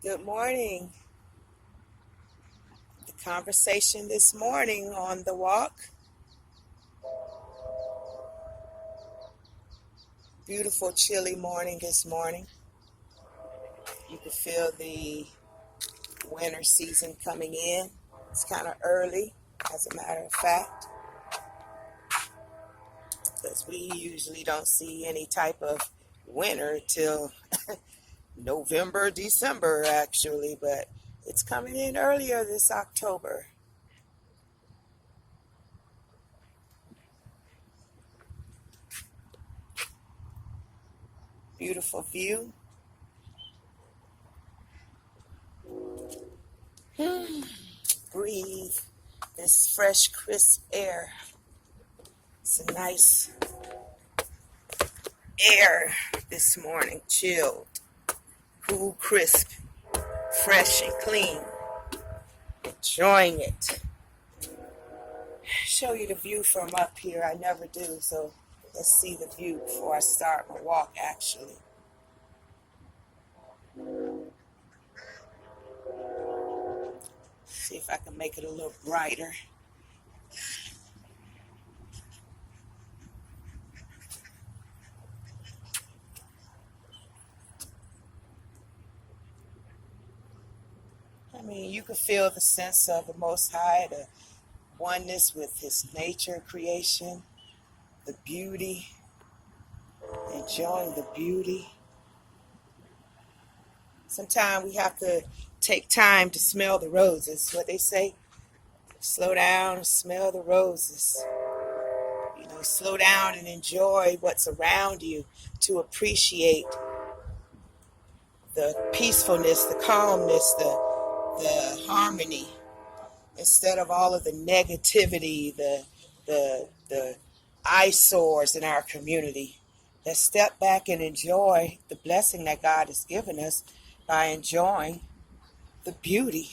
Good morning. The conversation this morning on the walk. Beautiful, chilly morning this morning. You can feel the winter season coming in. It's kind of early, as a matter of fact, because we usually don't see any type of winter till November, December, actually, but it's coming in earlier this October. Beautiful view. Breathe this fresh, crisp air. It's a nice air this morning, chilled, cool, crisp, fresh and clean. Enjoying it. Show you the view from up here. I never do, so let's see the view before I start my walk, actually. See if I can make it a little brighter. I mean, you can feel the sense of the Most High, the oneness with His nature, creation, the beauty, enjoying the beauty. Sometimes we have to take time to smell the roses. What they say, slow down and smell the roses. Slow down and enjoy what's around you to appreciate the peacefulness, the calmness, the harmony, instead of all of the negativity, the eyesores in our community. Let's step back and enjoy the blessing that God has given us by enjoying the beauty.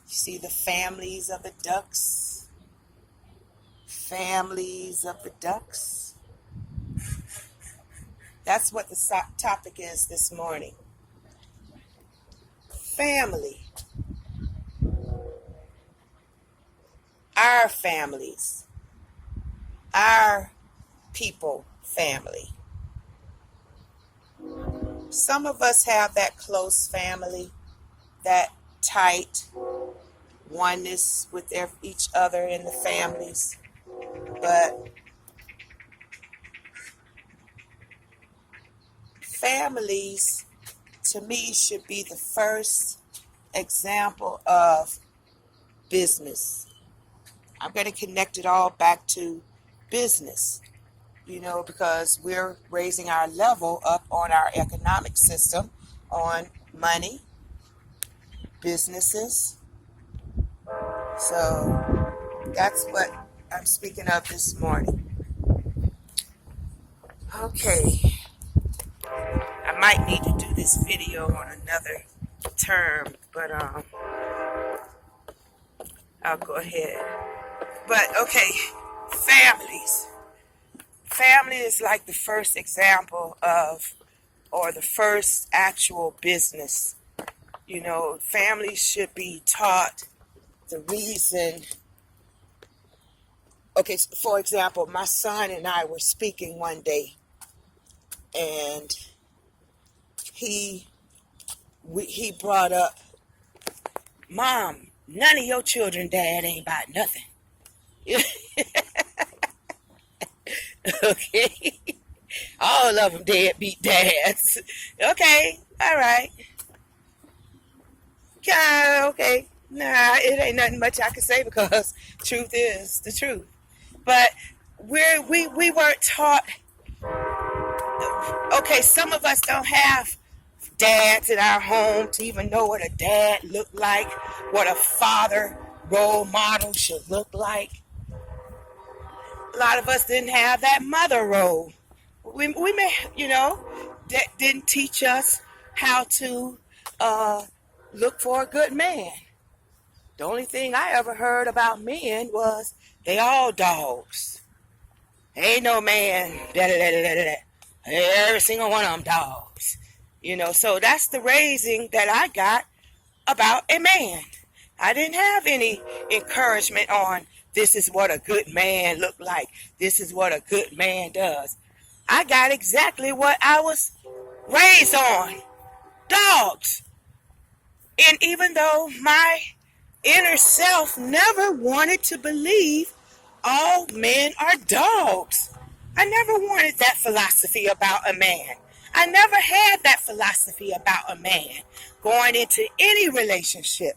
You see the families of the ducks? Families of the ducks. That's what the topic is this morning. Family. Our families. Our people family. Some of us have that close family, that tight oneness with each other in the families. But families, to me, should be the first example of business. I'm going to connect it all back to business, because we're raising our level up on our economic system, on money, businesses. So that's what I'm speaking of this morning. Okay. I might need to do this video on another term, but I'll go ahead. But okay, families. Family is like the first example of, or the first actual business. Families should be taught the reason. Okay, for example, my son and I were speaking one day, and he brought up, Mom, none of your children dad ain't about nothing. Okay. All of them deadbeat dads. Okay. All right. Yeah, okay. Nah, it ain't nothing much I can say, because truth is the truth. But we weren't taught. Okay, some of us don't have dads in our home to even know what a dad looked like, what a father role model should look like. A lot of us didn't have that mother role. We may, that didn't teach us how to look for a good man. The only thing I ever heard about men was they all dogs. Ain't no man. Da, da, da, da, da, da. Every single one of them dogs. So that's the raising that I got about a man. I didn't have any encouragement on this is what a good man look like. This is what a good man does. I got exactly what I was raised on. Dogs. And even though my inner self never wanted to believe all men are dogs, I never wanted that philosophy about a man. I never had that philosophy about a man going into any relationship.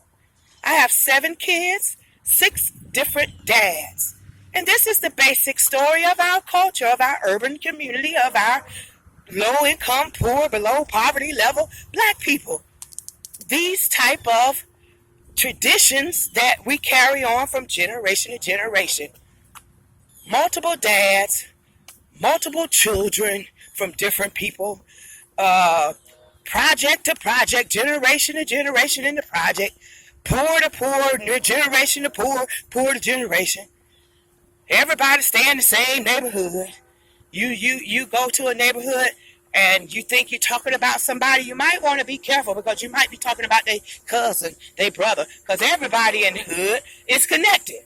I have 7 kids, 6 different dads. And this is the basic story of our culture, of our urban community, of our low income, poor, below poverty level black people. These type of traditions that we carry on from generation to generation. Multiple dads, multiple children from different people, project to project, generation to generation in the project, poor to poor, generation to poor, poor to generation. Everybody stay in the same neighborhood. You go to a neighborhood and you think you're talking about somebody, you might want to be careful because you might be talking about their cousin, their brother, because everybody in the hood is connected.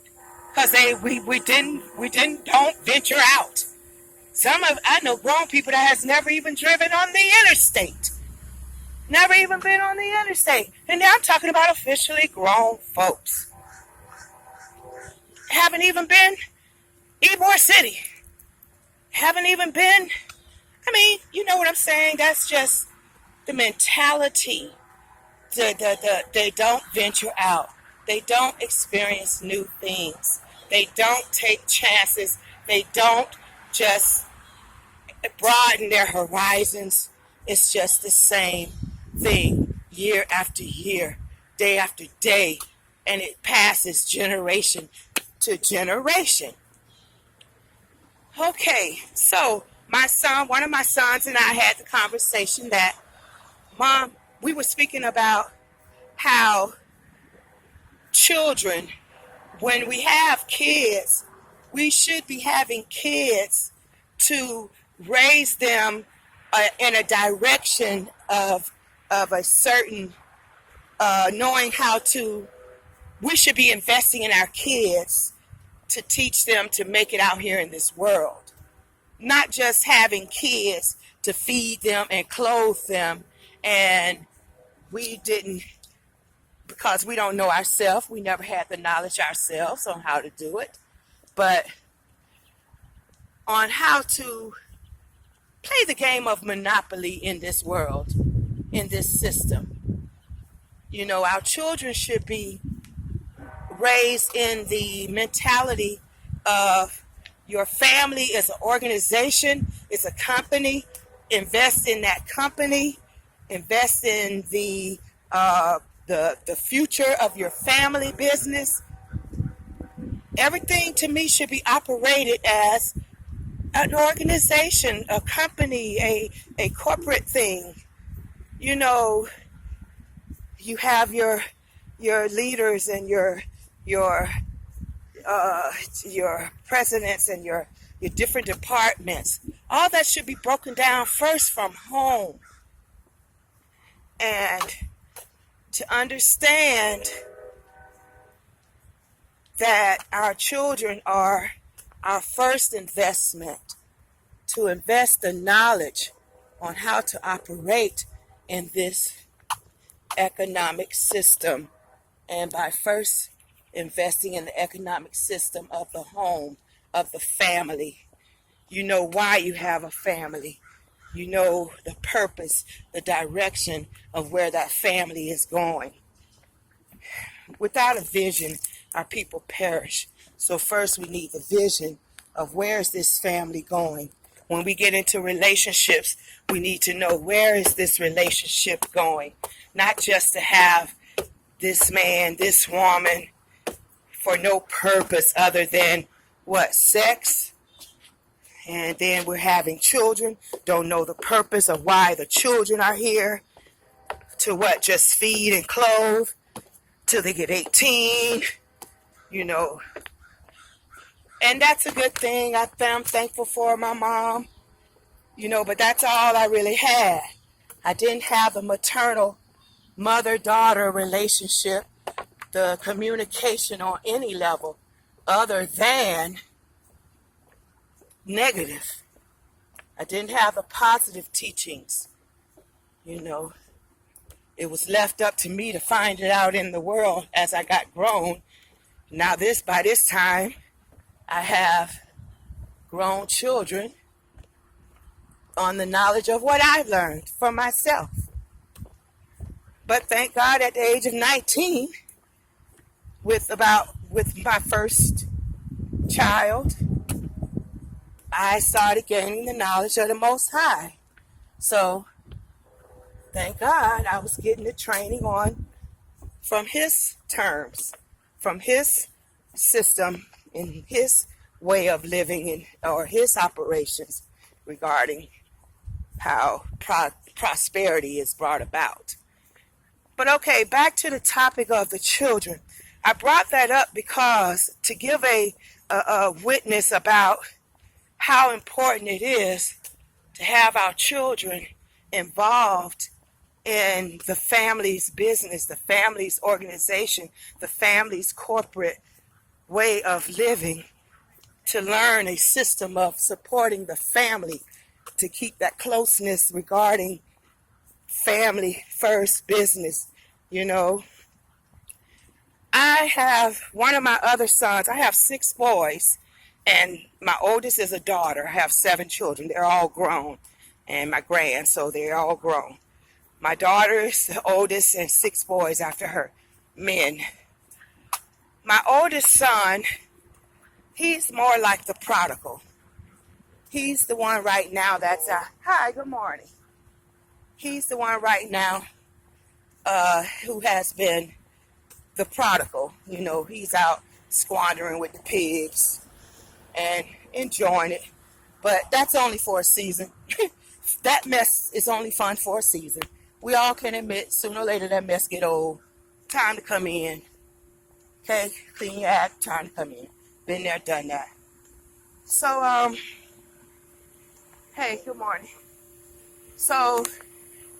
Because we don't venture out. I know grown people that has never even driven on the interstate. Never even been on the interstate. And now I'm talking about officially grown folks. Haven't even been Ybor City. Haven't even been, you know what I'm saying? That's just the mentality. They don't venture out. They don't experience new things. They don't take chances. They don't just broaden their horizons. It's just the same thing year after year, day after day, and it passes generation to generation. Okay, so one of my sons and I had the conversation that, Mom, we were speaking about how children, when we have kids, we should be having kids to raise them in a direction of a certain knowing how to. We should be investing in our kids to teach them to make it out here in this world, not just having kids to feed them and clothe them, and we didn't, because we don't know ourselves. We never had the knowledge ourselves on how to do it, but on how to play the game of Monopoly in this world, in this system. Our children should be raised in the mentality of your family is an organization, is a company. Invest in that company. Invest in the future of your family business. Everything to me should be operated as an organization, a company, a corporate thing. You have your leaders and your presidents and your different departments. All that should be broken down first from home. And to understand that our children are our first investment, to invest the knowledge on how to operate in this economic system, and by first investing in the economic system of the home, of the family. You know why you have a family. You know the purpose, the direction of where that family is going. Without a vision, our people perish. So first we need the vision of where is this family going. When we get into relationships, we need to know where is this relationship going. Not just to have this man, this woman for no purpose other than what? Sex? And then we're having children, don't know the purpose of why the children are here, to what? Just feed and clothe. till they get 18, you know. And that's a good thing. I'm thankful for my mom, you know, but that's all I really had. I didn't have a maternal mother-daughter relationship, the communication on any level other than negative. I didn't have the positive teachings, you know. It was left up to me to find it out in the world as I got grown. Now by this time, I have grown children on the knowledge of what I've learned for myself. But thank God at the age of 19, with my first child, I started gaining the knowledge of the Most High. So thank God I was getting the training from his terms, from his system, in his way of living, or his operations regarding how prosperity is brought about. But okay, back to the topic of the children. I brought that up because to give a witness about how important it is to have our children involved in the family's business, the family's organization, the family's corporate way of living, to learn a system of supporting the family, to keep that closeness regarding family first business, you know. I have one of my other sons, I have 6 boys, and my oldest is a daughter. I have 7 children. They're all grown, and my grand, so they're all grown. My daughter is the oldest, and 6 boys after her, men. My oldest son, he's more like the prodigal. He's the one right now that's hi, good morning. He's the one right now who has been the prodigal. You know, he's out squandering with the pigs and enjoying it. But that's only for a season. That mess is only fun for a season. We all can admit sooner or later that mess get old. Time to come in. Okay, clean your act, time to come in. Been there, done that. So, hey, good morning. So,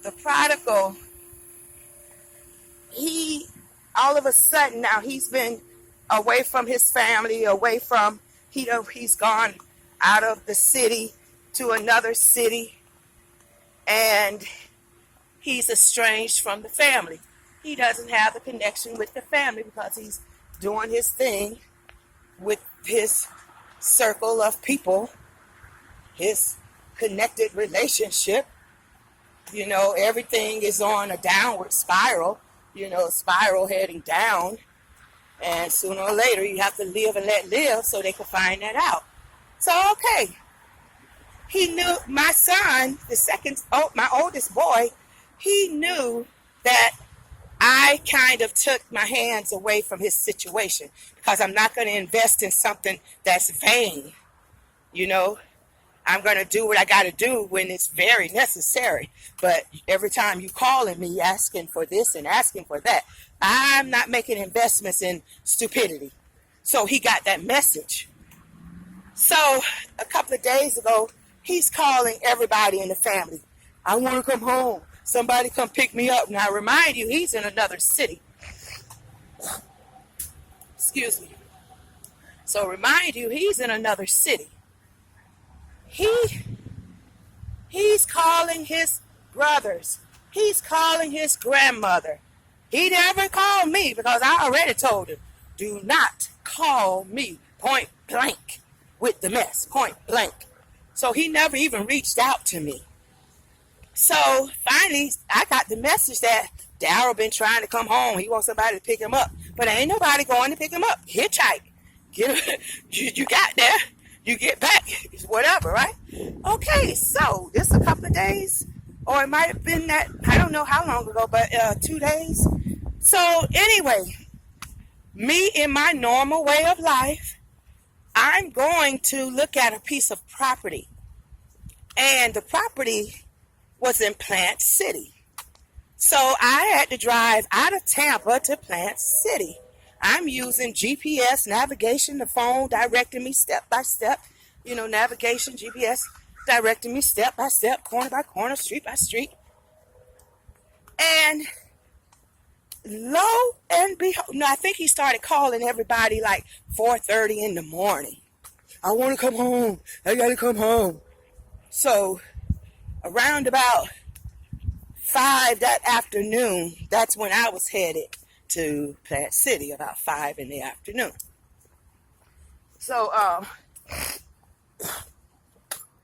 the prodigal, he, all of a sudden now, he's been away from his family, away from, he's gone out of the city to another city, and he's estranged from the family. He doesn't have the connection with the family because he's doing his thing with his circle of people, his connected relationship. You know, everything is on a downward spiral, you know, spiral heading down. And sooner or later, you have to live and let live so they can find that out. So, okay. He knew, my son, my oldest boy, he knew that I kind of took my hands away from his situation because I'm not going to invest in something that's vain. You know, I'm going to do what I got to do when it's very necessary. But every time you calling me asking for this and asking for that, I'm not making investments in stupidity. So he got that message. So a couple of days ago, he's calling everybody in the family. I want to come home. Somebody come pick me up. Now, I remind you, he's in another city. Excuse me. So remind you, he's in another city. He's calling his brothers. He's calling his grandmother. He never called me because I already told him, do not call me point blank with the mess, point blank. So he never even reached out to me. So finally, I got the message that Daryl been trying to come home. He wants somebody to pick him up. But ain't nobody going to pick him up. Hitchhike. You got there. You get back. Whatever, right? Okay, so this a couple of days. Or it might have been that, I don't know how long ago, but 2 days. So anyway, me in my normal way of life, I'm going to look at a piece of property. And the property was in Plant City. So I had to drive out of Tampa to Plant City. I'm using GPS navigation, the phone directing me step by step, navigation, GPS directing me step by step, corner by corner, street by street. And lo and behold, no, I think he started calling everybody like 4:30 in the morning. I want to come home. I got to come home. So around about 5 that afternoon, that's when I was headed to Plant City, about 5 in the afternoon. So,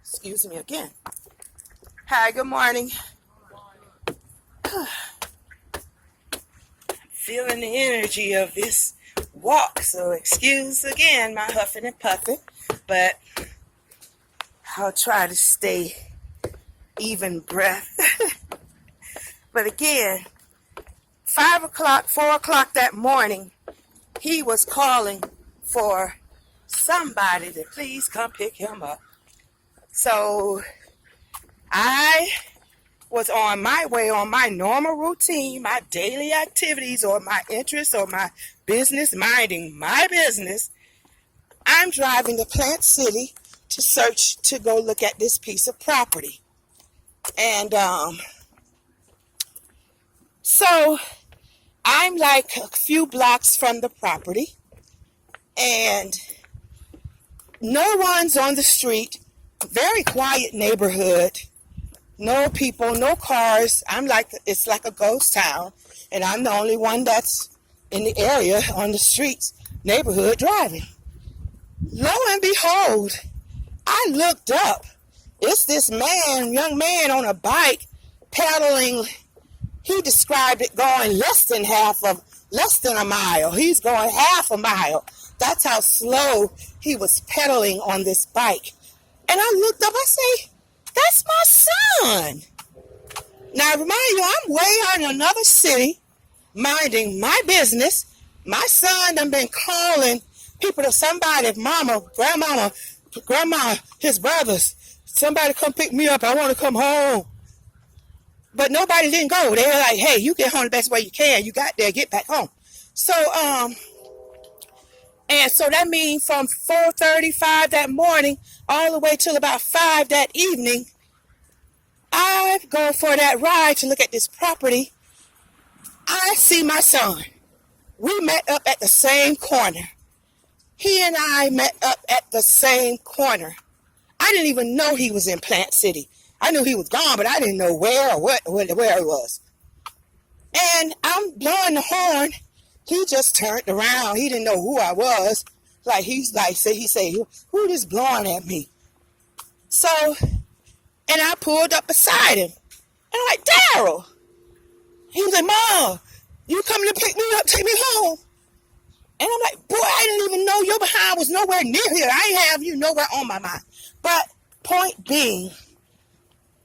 excuse me again. Hi, good morning. Feeling the energy of this walk, so excuse again my huffing and puffing, but I'll try to stay even breath. But again, 5 o'clock, 4 o'clock that morning, he was calling for somebody to please come pick him up. So I was on my way on my normal routine, my daily activities or my interests or my business, minding my business. I'm driving to Plant City to go look at this piece of property. And so I'm like a few blocks from the property and no one's on the street. Very quiet neighborhood. No people, no cars. It's like a ghost town. And I'm the only one that's in the area on the streets, neighborhood driving. Lo and behold, I looked up. It's this young man on a bike pedaling. He described it going less than a mile. He's going half a mile. That's how slow he was pedaling on this bike. And I looked up, I say, that's my son. Now, remind you, I'm way out in another city, minding my business. My son done been calling people to somebody, mama, grandma, his brothers. Somebody come pick me up. I want to come home. But nobody didn't go. They were like, hey, you get home the best way you can. You got there, get back home. So, and so that means from 4:35 that morning all the way till about 5 that evening, I go for that ride to look at this property. I see my son. We met up at the same corner. He and I met up at the same corner. I didn't even know he was in Plant City. I knew he was gone, but I didn't know where or where he was. And I'm blowing the horn. He just turned around. He didn't know who I was. He said, who is blowing at me? So, and I pulled up beside him. And I'm like, Daryl. He was like, Mom, you coming to pick me up, take me home? And I'm like, boy, I didn't even know your behind was nowhere near here. I ain't have you nowhere on my mind. But point being,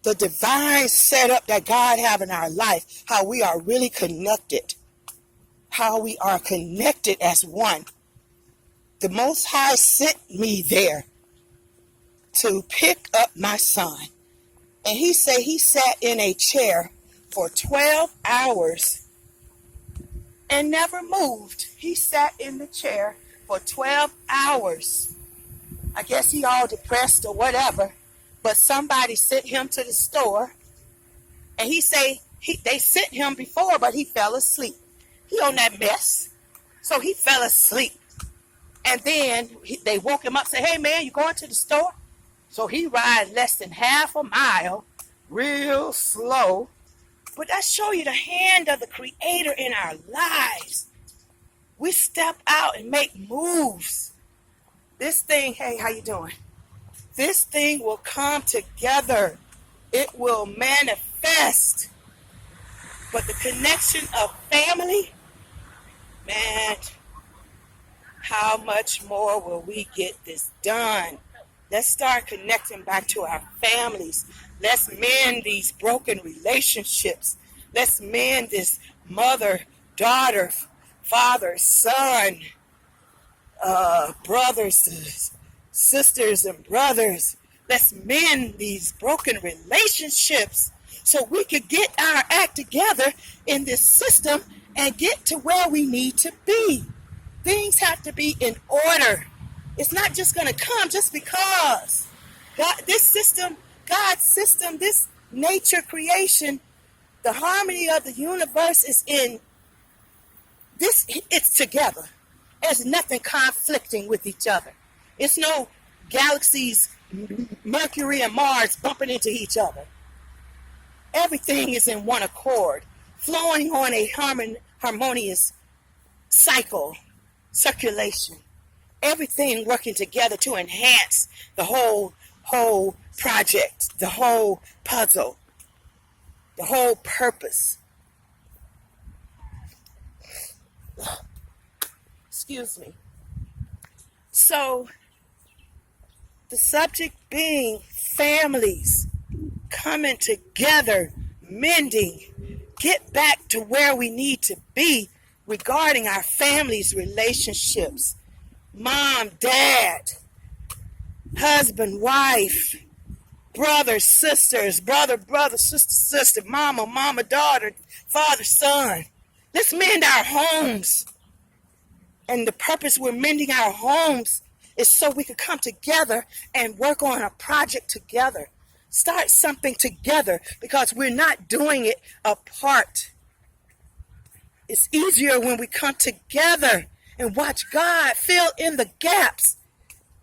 the divine setup that God have in our life, how we are really connected, how we are connected as one. The Most High sent me there to pick up my son. And he said he sat in a chair for 12 hours and never moved. He sat in the chair for 12 hours. I guess he all depressed or whatever. But somebody sent him to the store. And he say they sent him before, but he fell asleep. He on that mess. So he fell asleep. And then they woke him up and said, hey, man, you going to the store? So he ride less than half a mile, real slow. But that show you the hand of the Creator in our lives. We step out and make moves. This thing, hey, how you doing? This thing will come together. It will manifest. But the connection of family, man, how much more will we get this done? Let's start connecting back to our families. Let's mend these broken relationships. Let's mend this mother, daughter, father, son, brothers, sisters, and brothers. Let's mend these broken relationships so we could get our act together in this system and get to where we need to be. Things have to be in order. It's not just going to come just because. This system, God's system, this nature creation, the harmony of the universe is in this, it's together. There's nothing conflicting with each other. It's no galaxies, Mercury and Mars bumping into each other. Everything is in one accord, flowing on a harmonious cycle, circulation. Everything working together to enhance the whole project, the whole puzzle, the whole purpose. Excuse me. So, the subject being families coming together, mending, get back to where we need to be regarding our families' relationships. Mom, dad, husband, wife, brothers, sisters, brother, sister, mama, daughter, father, son. Let's mend our homes. And the purpose we're mending our homes is so we could come together and work on a project together. Start something together because we're not doing it apart. It's easier when we come together and watch God fill in the gaps.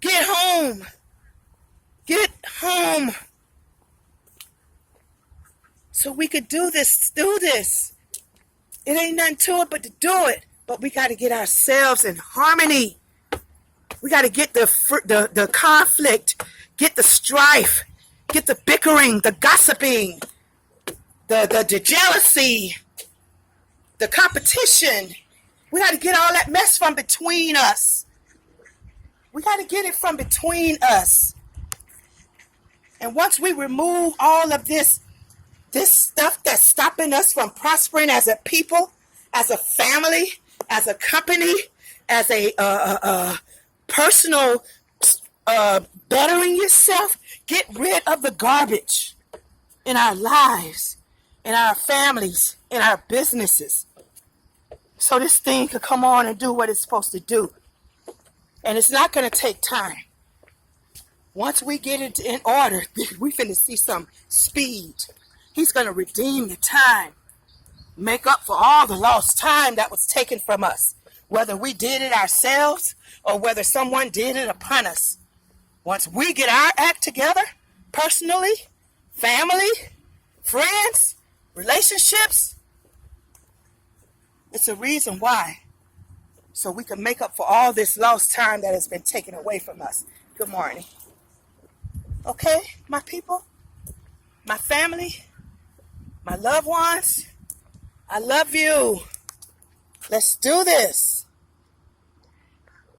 Get home. Get home. So we could do this. It ain't nothing to it but to do it. But we got to get ourselves in harmony. We got to get the conflict, get the strife, get the bickering, the gossiping, the jealousy, the competition. We got to get all that mess from between us. We got to get it from between us. And once we remove all of this stuff that's stopping us from prospering as a people, as a family, as a company, as a personal bettering yourself, get rid of the garbage in our lives, in our families, in our businesses. So this thing could come on and do what it's supposed to do. And it's not going to take time. Once we get it in order, we finna see some speed. He's going to redeem the time. Make up for all the lost time that was taken from us. Whether we did it ourselves or whether someone did it upon us. Once we get our act together, personally, family, friends, relationships, it's a reason why. So we can make up for all this lost time that has been taken away from us. Good morning. Okay, my people, my family, my loved ones, I love you. Let's do this.